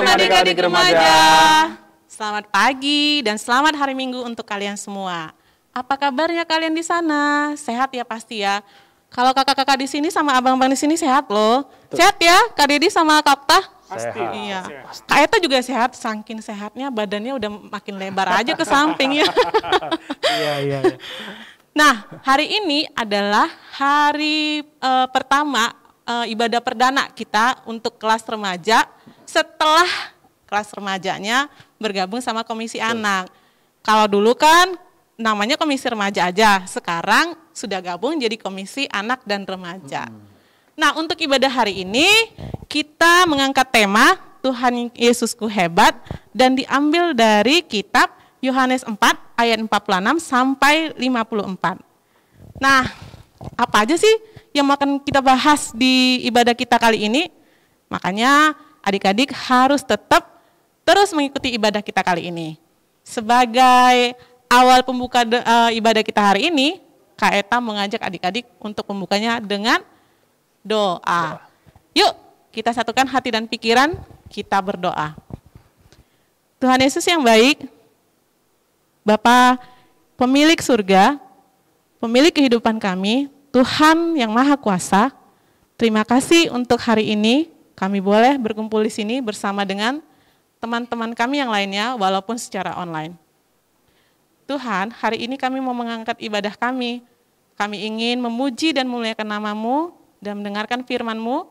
Shalom adik-adik remaja. Selamat pagi dan selamat hari Minggu untuk kalian semua. Apa kabarnya kalian di sana? Sehat ya pasti ya. Kalau kakak-kakak di sini sama abang-abang di sini sehat loh. Sehat ya Kak Dedi sama Kak Tah? Pasti. Iya. Kak Eta juga sehat, saking sehatnya badannya udah makin lebar aja ke samping ya. Iya. Nah, hari ini adalah hari pertama ibadah perdana kita untuk kelas remaja setelah kelas remajanya bergabung sama komisi anak. Kalau dulu kan namanya komisi remaja aja, sekarang sudah gabung jadi komisi anak dan remaja. Nah, untuk ibadah hari ini kita mengangkat tema Tuhan Yesusku hebat dan diambil dari kitab Yohanes 4 ayat 46 sampai 54. Nah, apa aja sih yang akan kita bahas di ibadah kita kali ini? Makanya adik-adik harus tetap terus mengikuti ibadah kita kali ini. Sebagai awal pembuka ibadah kita hari ini, Kak Eta mengajak adik-adik untuk membukanya dengan doa. Yuk, kita satukan hati dan pikiran, kita berdoa. Tuhan Yesus yang baik, Bapa pemilik surga, pemilik kehidupan kami, Tuhan yang Maha Kuasa, terima kasih untuk hari ini kami boleh berkumpul di sini bersama dengan teman-teman kami yang lainnya walaupun secara online. Tuhan, hari ini kami mau mengangkat ibadah kami. Kami ingin memuji dan memuliakan nama-Mu dan mendengarkan firman-Mu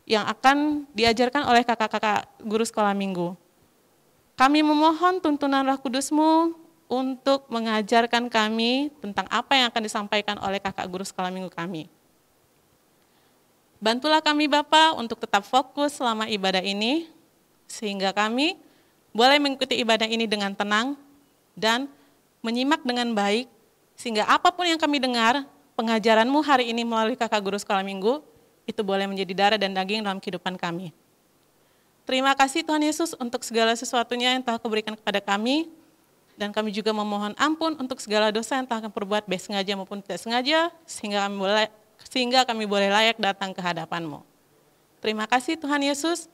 yang akan diajarkan oleh kakak-kakak guru sekolah minggu. Kami memohon tuntunan Roh Kudus-Mu untuk mengajarkan kami tentang apa yang akan disampaikan oleh kakak guru sekolah minggu kami. Bantulah kami Bapa untuk tetap fokus selama ibadah ini, sehingga kami boleh mengikuti ibadah ini dengan tenang dan menyimak dengan baik, sehingga apapun yang kami dengar, pengajaran-Mu hari ini melalui kakak guru sekolah minggu, itu boleh menjadi darah dan daging dalam kehidupan kami. Terima kasih Tuhan Yesus untuk segala sesuatunya yang telah Kau berikan kepada kami, dan kami juga memohon ampun untuk segala dosa yang telah kami perbuat baik sengaja maupun tidak sengaja, sehingga kami boleh layak datang ke hadapan-Mu. Terima kasih Tuhan Yesus.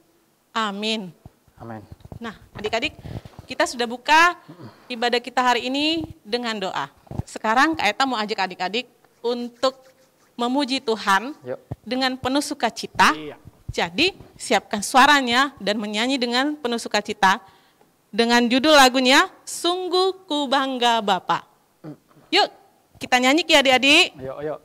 Amin. Amin. Nah, adik-adik, kita sudah buka ibadah kita hari ini dengan doa. Sekarang Kak Eta mau ajak adik-adik untuk memuji Tuhan dengan penuh sukacita. Iya. Jadi, siapkan suaranya dan menyanyi dengan penuh sukacita. Dengan judul lagunya, Sungguh Ku Bangga Bapa. Yuk, kita nyanyi ya adik-adik. Ayo.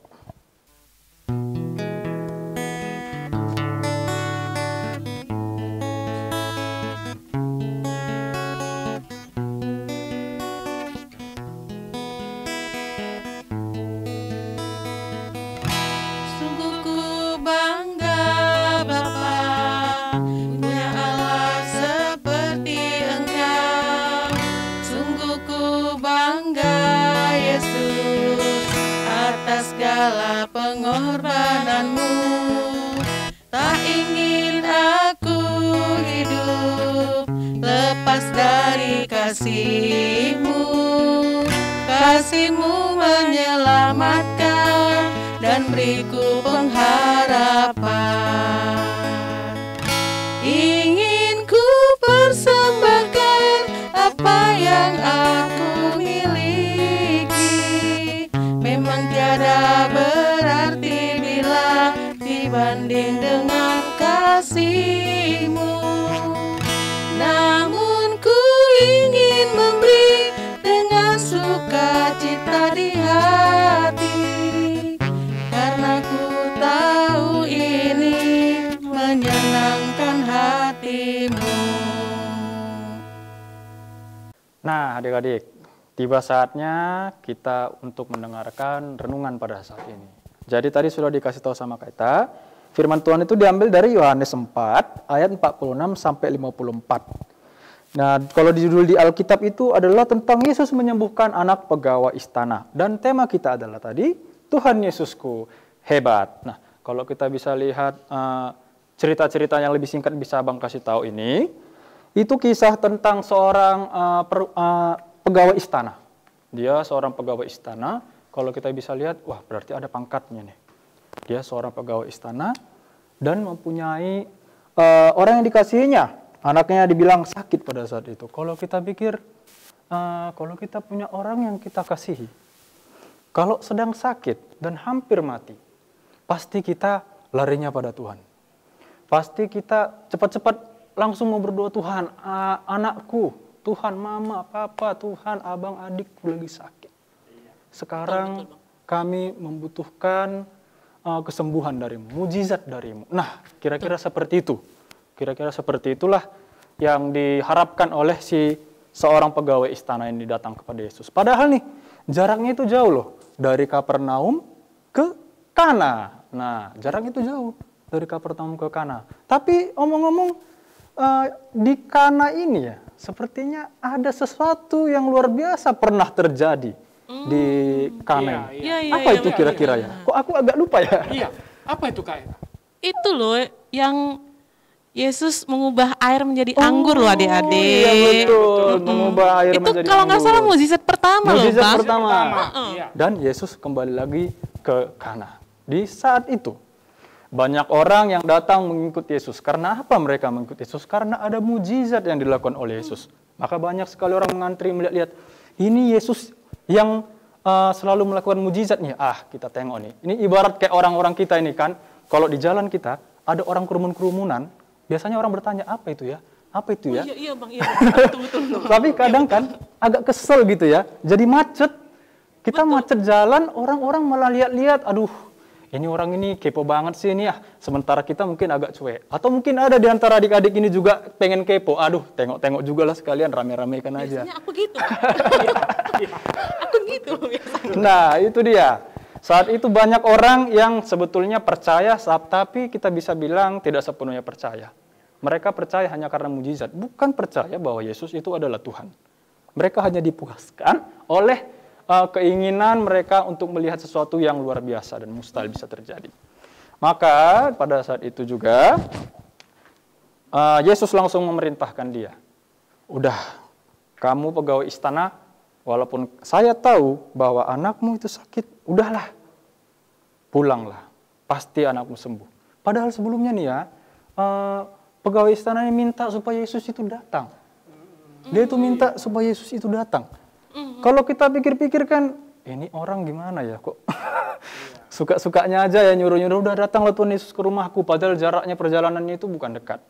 Sungguh ku bangga Bapa, punya Allah seperti Engkau. Sungguh ku bangga Yesus, atas segala pengorbanan-Mu. Tak ingin aku hidup lepas dari kasih-Mu. Kasih-Mu menyelamatkan dan beriku pengharapan. Ingin ku persembahkan apa yang aku miliki. Memang tiada berarti bila dibanding dengan kasih-Mu. Namun ku ingin memberi dengan sukacita di hati, karena ku tahu ini menyenangkan hati-Mu. Nah, adik-adik, tiba saatnya kita untuk mendengarkan renungan pada saat ini. Jadi tadi sudah dikasih tahu sama kita, firman Tuhan itu diambil dari Yohanes 4 ayat 46 sampai 54. Nah, kalau di judul di Alkitab itu adalah tentang Yesus menyembuhkan anak pegawai istana. Dan tema kita adalah tadi, Tuhan Yesusku hebat. Nah, kalau kita bisa lihat cerita-cerita yang lebih singkat bisa Abang kasih tahu ini, itu kisah tentang seorang pegawai istana. Dia seorang pegawai istana, kalau kita bisa lihat, wah berarti ada pangkatnya nih. Dia seorang pegawai istana dan mempunyai orang yang dikasihinya. Anaknya dibilang sakit pada saat itu. Kalau kita pikir, kalau kita punya orang yang kita kasihi, kalau sedang sakit dan hampir mati, pasti kita larinya pada Tuhan. Pasti kita cepat-cepat langsung mau berdoa, Tuhan, anakku, Tuhan, mama, papa, Tuhan, abang, adikku lagi sakit. Sekarang kami membutuhkan kesembuhan darimu, mujizat darimu. Nah, kira-kira seperti itu. Kira-kira seperti itulah yang diharapkan oleh si seorang pegawai istana ini datang kepada Yesus. Padahal nih, jaraknya itu jauh loh. Dari Kapernaum ke Kana. Nah, jaraknya itu jauh. Dari Kapernaum ke Kana. Tapi omong-omong, di Kana ini ya, sepertinya ada sesuatu yang luar biasa pernah terjadi di Kana ini. Apa itu kira-kira ya? Kok aku agak lupa ya? Iya, apa itu Kak Eta? Itu loh yang Yesus mengubah air menjadi anggur loh adik-adik. Iya betul, mengubah air itu menjadi kalau nggak anggur. salah mukjizat pertama loh, Mukjizat Bang. pertama. Iya. Dan Yesus kembali lagi ke Kana. Di saat itu, banyak orang yang datang mengikut Yesus. Karena apa mereka mengikut Yesus? Karena ada mukjizat yang dilakukan oleh Yesus. Maka banyak sekali orang mengantri melihat-lihat, ini Yesus yang selalu melakukan mukjizat nih. Kita tengok nih. Ini ibarat kayak orang-orang kita ini kan. Kalau di jalan kita, ada orang kerumunan, biasanya orang bertanya, apa itu ya? Apa itu ya? Iya Bang, iya betul. Tapi kadang kan agak kesel gitu ya. Jadi macet. Kita macet jalan, orang-orang malah lihat-lihat, aduh, ini orang ini kepo banget sih ini ya. Sementara kita mungkin agak cuek. Atau mungkin ada di antara adik-adik ini juga pengen kepo. Aduh, tengok-tengok juga lah sekalian, rame-ramekan aja. Biasanya aku gitu. Aku gitu biasanya. Nah, itu dia. Saat itu banyak orang yang sebetulnya percaya, tapi kita bisa bilang tidak sepenuhnya percaya. Mereka percaya hanya karena mujizat, bukan percaya bahwa Yesus itu adalah Tuhan. Mereka hanya dipuaskan oleh keinginan mereka untuk melihat sesuatu yang luar biasa dan mustahil bisa terjadi. Maka pada saat itu juga Yesus langsung memerintahkan dia. Udah, kamu pegawai istana, walaupun saya tahu bahwa anakmu itu sakit, udahlah, pulanglah, pasti anakmu sembuh. Padahal sebelumnya nih ya, pegawai istana ini minta supaya Yesus itu datang. Dia itu minta supaya Yesus itu datang. Kalau kita pikir-pikir kan, ini orang gimana ya kok suka-sukanya aja ya nyuruh-nyuruh, udah datanglah Tuhan Yesus ke rumahku. Padahal jaraknya perjalanannya itu bukan dekat.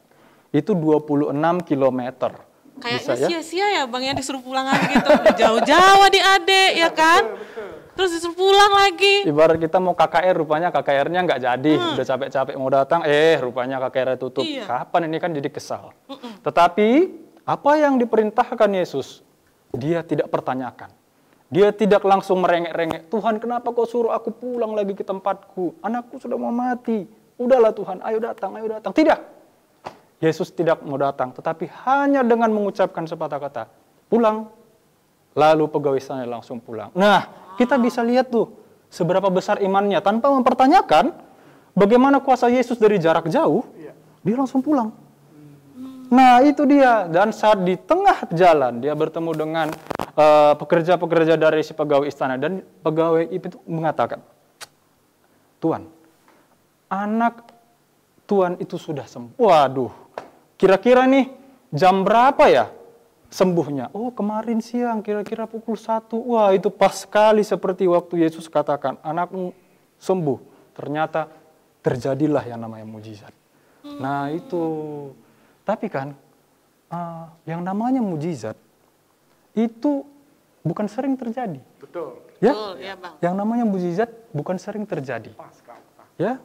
Itu 26 kilometer. Kayaknya sia-sia ya Bang ya disuruh pulang lagi gitu. Jauh-jauh adik-adik ya kan. Terus disuruh pulang lagi. Ibarat kita mau KKR, rupanya KKR-nya nggak jadi. Udah capek-capek mau datang, rupanya KKR tutup. Iya. Kapan ini kan jadi kesal. Tetapi apa yang diperintahkan Yesus, dia tidak pertanyakan. Dia tidak langsung merengek-rengek. Tuhan, kenapa kau suruh aku pulang lagi ke tempatku? Anakku sudah mau mati. Udahlah Tuhan, ayo datang, ayo datang. Tidak. Yesus tidak mau datang, tetapi hanya dengan mengucapkan sepatah kata, pulang. Lalu pegawai istana langsung pulang. Nah, kita bisa lihat tuh, seberapa besar imannya. Tanpa mempertanyakan, bagaimana kuasa Yesus dari jarak jauh, dia langsung pulang. Nah, itu dia. Dan saat di tengah jalan, dia bertemu dengan pekerja-pekerja dari si pegawai istana. Dan pegawai itu mengatakan, Tuhan, anak Tuhan itu sudah sembuh. Waduh, kira-kira nih jam berapa ya sembuhnya? Oh, kemarin siang, kira-kira pukul 1. Wah, itu pas sekali seperti waktu Yesus katakan, anakmu sembuh. Ternyata terjadilah yang namanya mujizat. Nah, itu. Tapi kan, yang namanya mujizat, itu bukan sering terjadi. Betul. Ya? Betul, ya Bang. Yang namanya mujizat bukan sering terjadi. Ya?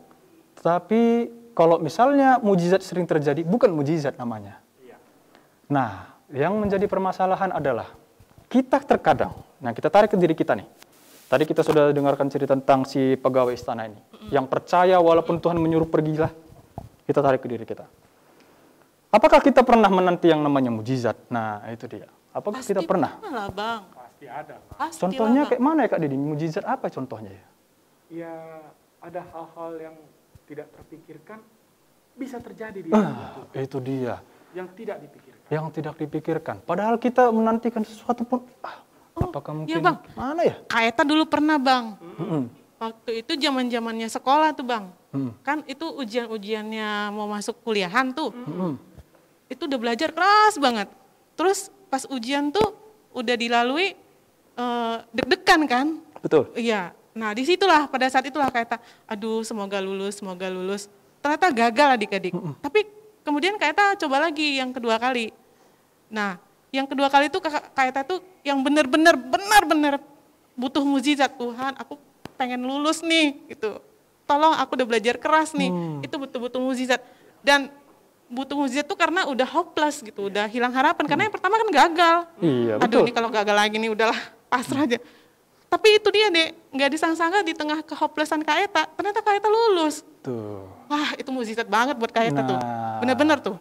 Tapi kalau misalnya mujizat sering terjadi, bukan mujizat namanya. Nah, yang menjadi permasalahan adalah kita terkadang, nah kita tarik ke diri kita nih. Tadi kita sudah dengarkan cerita tentang si pegawai istana ini. Yang percaya walaupun Tuhan menyuruh pergilah, kita tarik ke diri kita. Apakah kita pernah menanti yang namanya mujizat? Nah, itu dia. Apakah kita pernah? Lah, Bang. Pasti ada. Pasti Contohnya lah, Bang. kayak mana ya Kak Didi? Mujizat apa contohnya ya? Ya, ada hal-hal yang tidak terpikirkan bisa terjadi di hidup itu. Itu dia. Yang tidak dipikirkan. Yang tidak dipikirkan. Padahal kita menantikan sesuatu pun, apakah mungkin, iya, Bang. mana ya? Kak Eta dulu pernah Bang. Waktu itu zaman-zamannya sekolah tuh Bang. Kan itu ujian-ujiannya mau masuk kuliahan tuh. itu udah belajar keras banget. Terus pas ujian tuh udah dilalui deg-degan kan? Betul. Iya. Nah disitulah pada saat itulah Kak Eta, aduh semoga lulus. Ternyata gagal adik-adik. Tapi kemudian Kak Eta coba lagi yang kedua kali. Nah yang kedua kali itu Kak Eta tuh yang benar-benar butuh mukjizat. Tuhan, aku pengen lulus nih gitu. Tolong, aku udah belajar keras nih. Itu betul-betul mukjizat. Dan butuh mukjizat tuh karena udah hopeless gitu, udah hilang harapan. Karena yang pertama kan gagal. Iya, Aduh, betul. ini kalau gagal lagi nih udahlah pasrah aja. Tapi itu dia deh, nggak disangka-sangka di tengah kehopelessan Kak Eta, ternyata Kak Eta lulus. Tuh. Wah, itu mukjizat banget buat Kak Eta tuh. Nah. Bener-bener tuh.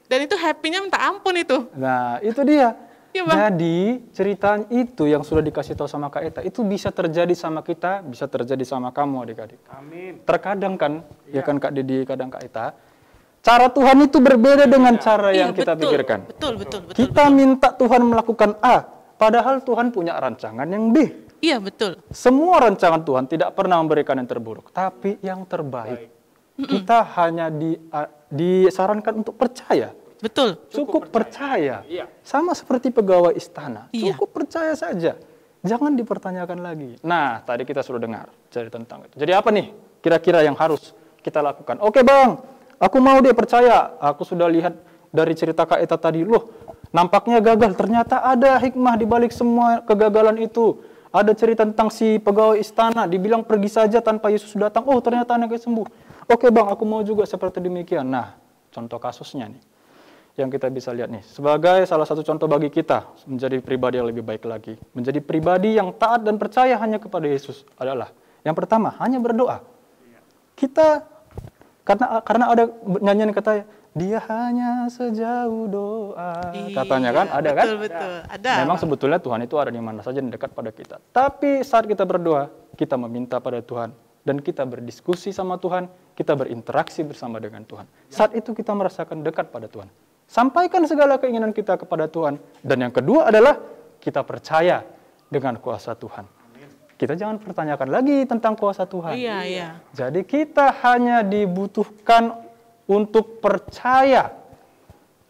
Dan itu happy-nya minta ampun itu. Nah, itu dia. Iya, Bang. Jadi cerita itu yang sudah dikasih tahu sama Kak Eta itu bisa terjadi sama kita, bisa terjadi sama kamu adik-adik. Amin. Terkadang kan, ya kan Kak Didi, kadang Kak Eta, cara Tuhan itu berbeda dengan cara yang Iya, kita betul, pikirkan. Betul. Kita minta Tuhan melakukan A, padahal Tuhan punya rancangan yang B. Iya, betul. Semua rancangan Tuhan tidak pernah memberikan yang terburuk, tapi yang terbaik. Kita hanya disarankan untuk percaya. Betul. Cukup percaya. Iya. Sama seperti pegawai istana. Iya. Cukup percaya saja. Jangan dipertanyakan lagi. Nah, tadi kita sudah dengar cerita tentang itu. Jadi apa nih kira-kira yang harus kita lakukan? Oke Bang, aku mau deh percaya. Aku sudah lihat dari cerita Kak Eta tadi. Loh, nampaknya gagal. Ternyata ada hikmah di balik semua kegagalan itu. Ada cerita tentang si pegawai istana. Dibilang pergi saja tanpa Yesus datang. Oh, ternyata anaknya sembuh. Oke Bang, aku mau juga seperti demikian. Nah, contoh kasusnya nih yang kita bisa lihat nih, sebagai salah satu contoh bagi kita menjadi pribadi yang lebih baik lagi, menjadi pribadi yang taat dan percaya hanya kepada Yesus adalah yang pertama, hanya berdoa. Kita karena ada nyanyian kata dia hanya sejauh doa, katanya kan, ada kan? Betul, ada. Memang sebetulnya Tuhan itu ada di mana saja yang dekat pada kita. Tapi saat kita berdoa, kita meminta pada Tuhan dan kita berdiskusi sama Tuhan, kita berinteraksi bersama dengan Tuhan. Saat itu kita merasakan dekat pada Tuhan. Sampaikan segala keinginan kita kepada Tuhan. Dan yang kedua adalah kita percaya dengan kuasa Tuhan. Kita jangan pertanyakan lagi tentang kuasa Tuhan. Iya. Jadi kita hanya dibutuhkan untuk percaya.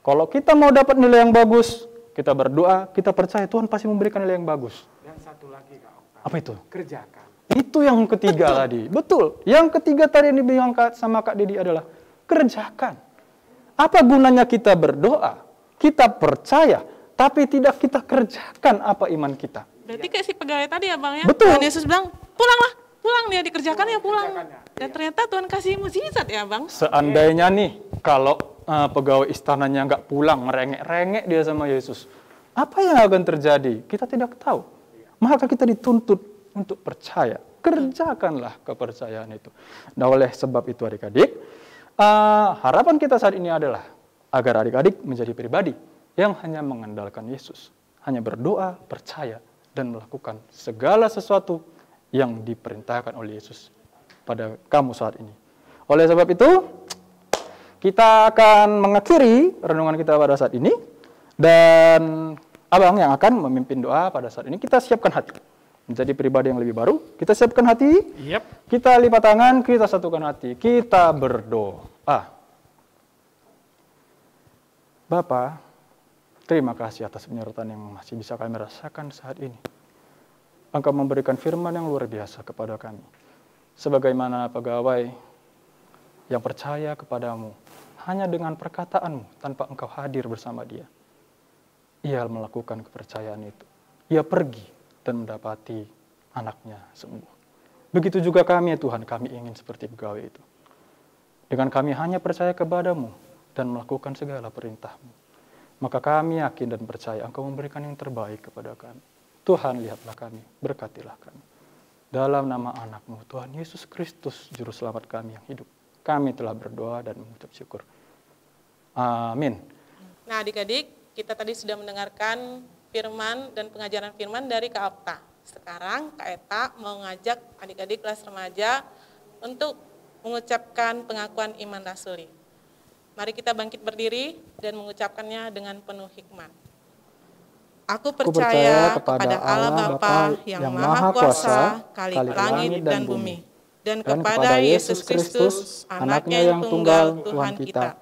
Kalau kita mau dapat nilai yang bagus, kita berdoa, kita percaya Tuhan pasti memberikan nilai yang bagus. Dan satu lagi Kak Okta. Apa itu? Kerjakan. Itu yang ketiga tadi. Betul. Yang ketiga tadi yang dibilang sama Kak Didi adalah kerjakan. Apa gunanya kita berdoa, kita percaya, tapi tidak kita kerjakan apa iman kita? Berarti kayak si pegawai tadi ya Bang ya? Betul. Tuhan Yesus bilang, pulang dia dikerjakan ya pulang. Kerjakannya, Dan ternyata Tuhan kasih mukjizat ya Bang? Seandainya nih, kalau pegawai istananya nggak pulang, merengek-rengek dia sama Yesus, apa yang akan terjadi? Kita tidak tahu. Maka kita dituntut untuk percaya. Kerjakanlah kepercayaan itu. Nah, oleh sebab itu adik-adik, harapan kita saat ini adalah agar adik-adik menjadi pribadi yang hanya mengandalkan Yesus, hanya berdoa, percaya, dan melakukan segala sesuatu yang diperintahkan oleh Yesus pada kamu saat ini. Oleh sebab itu, kita akan mengakhiri renungan kita pada saat ini, dan Abang yang akan memimpin doa pada saat ini. Kita siapkan hati menjadi pribadi yang lebih baru. Kita siapkan hati. Yep. Kita lipat tangan, kita satukan hati, kita berdoa. Bapa, terima kasih atas penyertaan yang masih bisa kami rasakan saat ini. Engkau memberikan firman yang luar biasa kepada kami. Sebagaimana pegawai yang percaya kepadamu, hanya dengan perkataanmu, tanpa engkau hadir bersama dia. Ia melakukan kepercayaan itu. Ia pergi dan mendapati anaknya sembuh. Begitu juga kami ya Tuhan, kami ingin seperti pegawai itu. Dengan kami hanya percaya kepadamu dan melakukan segala perintah-Mu. Maka kami yakin dan percaya Engkau memberikan yang terbaik kepada kami. Tuhan, lihatlah kami, berkatilah kami. Dalam nama anak-Mu, Tuhan Yesus Kristus, Juru Selamat kami yang hidup. Kami telah berdoa dan mengucap syukur. Amin. Nah adik-adik, kita tadi sudah mendengarkan firman dan pengajaran firman dari Kak Okta. Sekarang Kak Eta mau ngajak adik-adik kelas remaja untuk mengucapkan pengakuan iman rasuli. Mari kita bangkit berdiri dan mengucapkannya dengan penuh hikmat. Aku percaya kepada Allah Bapa yang Maha Kuasa, Khalik langit dan bumi, dan kepada Yesus Kristus, anaknya yang tunggal Tuhan kita,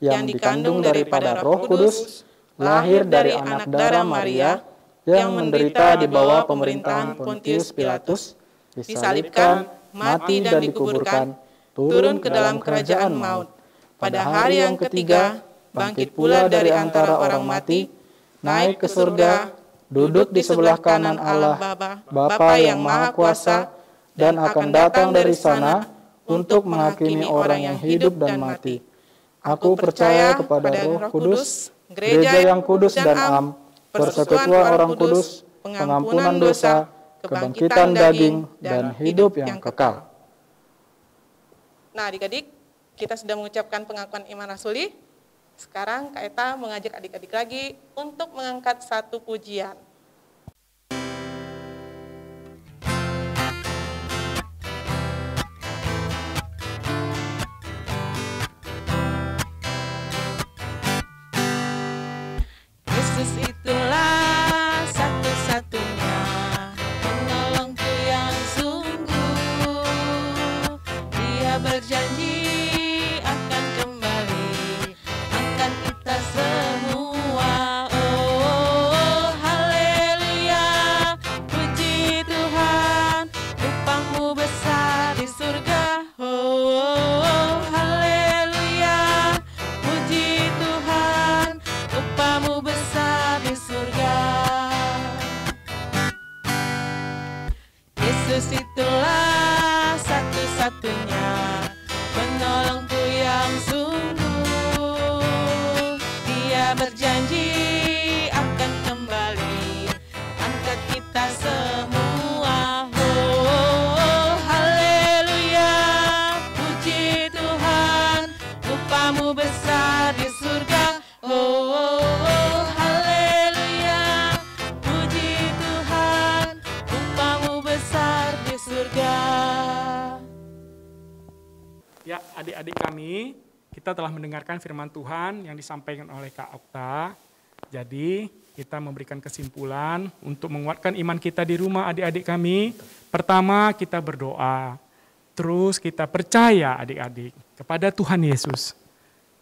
yang dikandung daripada Roh Kudus, lahir dari anak darah Maria, yang menderita di bawah pemerintahan Pontius Pilatus, disalibkan, mati dan dikuburkan, turun ke dalam kerajaan maut. Pada hari yang ketiga, bangkit pula dari antara orang mati, naik ke surga, duduk di sebelah kanan Allah, Bapa yang Maha Kuasa, dan akan datang dari sana untuk menghakimi orang yang hidup dan mati. Aku percaya kepada Roh Kudus, gereja yang kudus dan am, persekutuan orang kudus, pengampunan dosa, kebangkitan daging, dan hidup yang kekal. Nah, adik-adik, kita sudah mengucapkan pengakuan iman rasuli. Sekarang Kak Eta mengajak adik-adik lagi untuk mengangkat satu pujian. Yesus itulah satu-satunya penolongku yang sungguh. Dia berjanji akan kembali angkat kita semua. Oh, haleluya, puji Tuhan, upahmu besar di surga. Oh, haleluya, puji Tuhan, upahmu besar di surga. Yesus itulah satu-satunya penolongku yang sungguh. Dia berjanji akan kembali angkat kita semua. Oh, haleluya, puji Tuhan, upahmu besar di surga. Oh, haleluya, puji Tuhan, upahmu besar di surga. Ya, adik-adik kami, kita telah mendengarkan firman Tuhan yang disampaikan oleh Kak Okta. Jadi, kita memberikan kesimpulan untuk menguatkan iman kita di rumah adik-adik kami. Pertama, kita berdoa. Terus kita percaya adik-adik kepada Tuhan Yesus.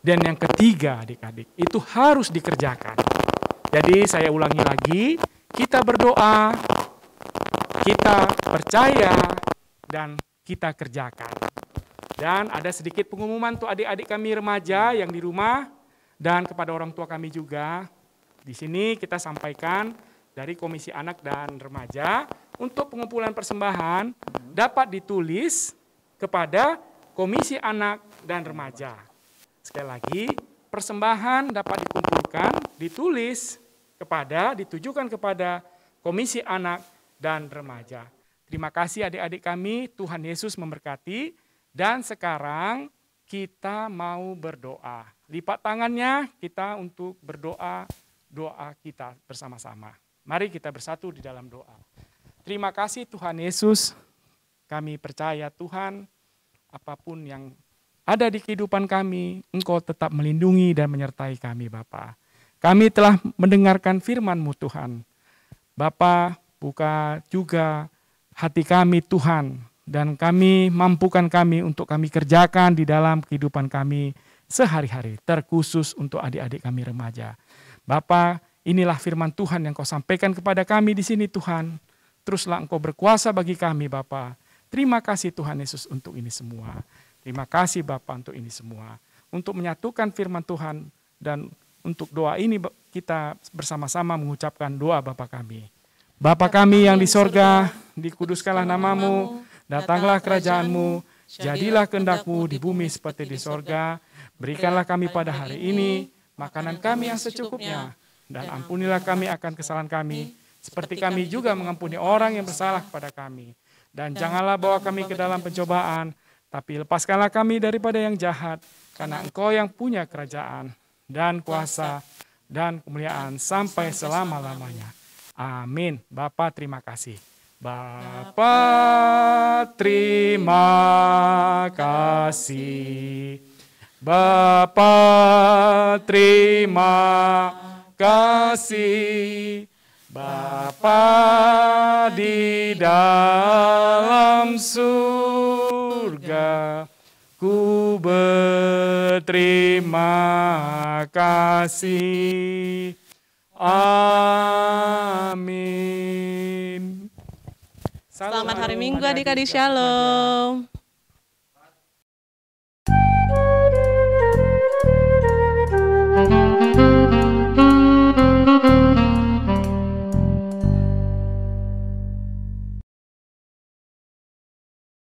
Dan yang ketiga adik-adik, itu harus dikerjakan. Jadi saya ulangi lagi, kita berdoa, kita percaya, dan kita kerjakan. Dan ada sedikit pengumuman untuk adik-adik kami remaja yang di rumah dan kepada orang tua kami juga. Di sini kita sampaikan dari Komisi Anak dan Remaja untuk pengumpulan persembahan dapat ditulis kepada Komisi Anak dan Remaja. Sekali lagi, persembahan dapat dikumpulkan, ditujukan kepada Komisi Anak dan Remaja. Terima kasih adik-adik kami, Tuhan Yesus memberkati. Dan sekarang kita mau berdoa. Lipat tangannya kita untuk berdoa, doa kita bersama-sama. Mari kita bersatu di dalam doa. Terima kasih Tuhan Yesus, kami percaya Tuhan, apapun yang ada di kehidupan kami, Engkau tetap melindungi dan menyertai kami Bapa. Kami telah mendengarkan firman-Mu Tuhan. Bapa, buka juga hati kami Tuhan, dan kami mampukan kami untuk kami kerjakan di dalam kehidupan kami sehari-hari, terkhusus untuk adik-adik kami remaja. Bapa, inilah firman Tuhan yang Kau sampaikan kepada kami di sini Tuhan. Teruslah Engkau berkuasa bagi kami Bapa. Terima kasih Tuhan Yesus untuk ini semua. Terima kasih Bapa untuk ini semua. Untuk menyatukan firman Tuhan dan untuk doa ini kita bersama-sama mengucapkan doa Bapa kami. Bapa kami yang di sorga, dikuduskanlah namamu, datanglah kerajaan-Mu, jadilah kehendak-Mu di bumi seperti di sorga. Berikanlah kami pada hari ini makanan kami yang secukupnya, dan ampunilah kami akan kesalahan kami, seperti kami juga mengampuni orang yang bersalah kepada kami. Dan janganlah bawa kami ke dalam pencobaan, tapi lepaskanlah kami daripada yang jahat, karena Engkau yang punya kerajaan, dan kuasa, dan kemuliaan sampai selama-lamanya. Amin. Bapa terima kasih. Bapa terima kasih. Bapa terima kasih. Bapa di dalam surga, ku berterima kasih. Amin. Selamat hari Minggu adik-adik, shalom.